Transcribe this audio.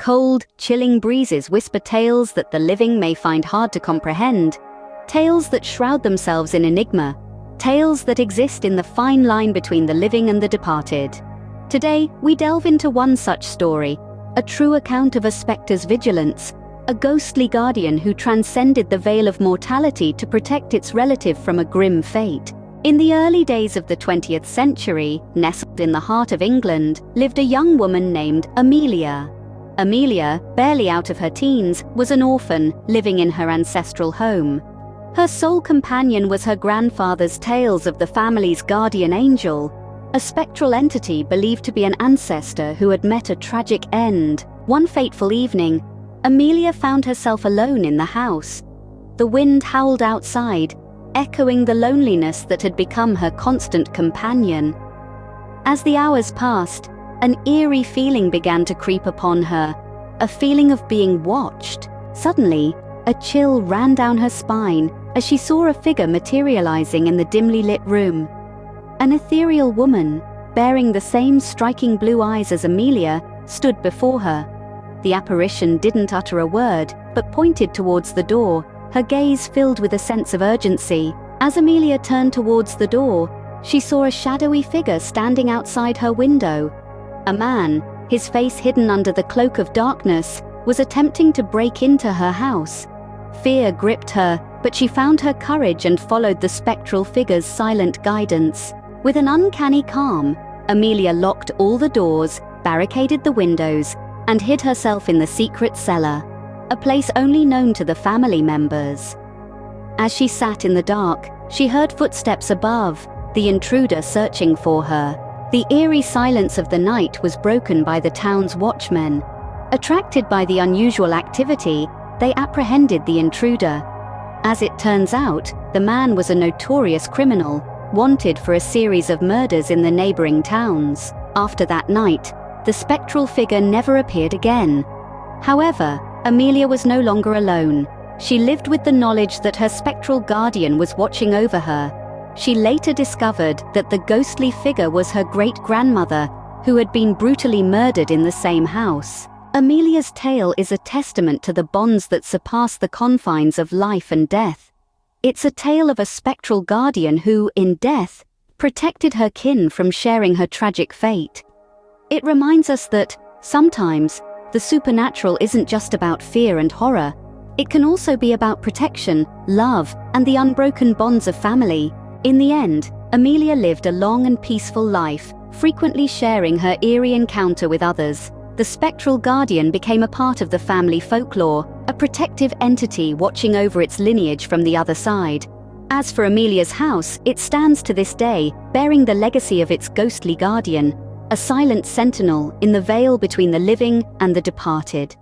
Cold, chilling breezes whisper tales that the living may find hard to comprehend, tales that shroud themselves in enigma, tales that exist in the fine line between the living and the departed. Today, we delve into one such story, a true account of a spectre's vigilance, a ghostly guardian who transcended the veil of mortality to protect its relative from a grim fate. In the early days of the 20th century, nestled in the heart of England, lived a young woman named Amelia. Amelia, barely out of her teens, was an orphan living in her ancestral home. Her sole companion was her grandfather's tales of the family's guardian angel, a spectral entity believed to be an ancestor who had met a tragic end. One fateful evening, Amelia found herself alone in the house. The wind howled outside, echoing the loneliness that had become her constant companion. As the hours passed, an eerie feeling began to creep upon her, a feeling of being watched. Suddenly, a chill ran down her spine as she saw a figure materializing in the dimly lit room. An ethereal woman, bearing the same striking blue eyes as Amelia, stood before her. The apparition didn't utter a word, but pointed towards the door, her gaze filled with a sense of urgency. As Amelia turned towards the door, she saw a shadowy figure standing outside her window. A man, his face hidden under the cloak of darkness, was attempting to break into her house. Fear gripped her, but she found her courage and followed the spectral figure's silent guidance. With an uncanny calm, Amelia locked all the doors, barricaded the windows, and hid herself in the secret cellar, a place only known to the family members. As she sat in the dark, she heard footsteps above, the intruder searching for her. The eerie silence of the night was broken by the town's watchmen. Attracted by the unusual activity, they apprehended the intruder. As it turns out, the man was a notorious criminal, wanted for a series of murders in the neighboring towns. After that night, the spectral figure never appeared again. However, Amelia was no longer alone. She lived with the knowledge that her spectral guardian was watching over her. She later discovered that the ghostly figure was her great-grandmother, who had been brutally murdered in the same house. Amelia's tale is a testament to the bonds that surpass the confines of life and death. It's a tale of a spectral guardian who, in death, protected her kin from sharing her tragic fate. It reminds us that, sometimes, the supernatural isn't just about fear and horror. It can also be about protection, love, and the unbroken bonds of family. In the end, Amelia lived a long and peaceful life, frequently sharing her eerie encounter with others. The spectral guardian became a part of the family folklore, a protective entity watching over its lineage from the other side. As for Amelia's house, it stands to this day, bearing the legacy of its ghostly guardian, a silent sentinel in the veil between the living and the departed.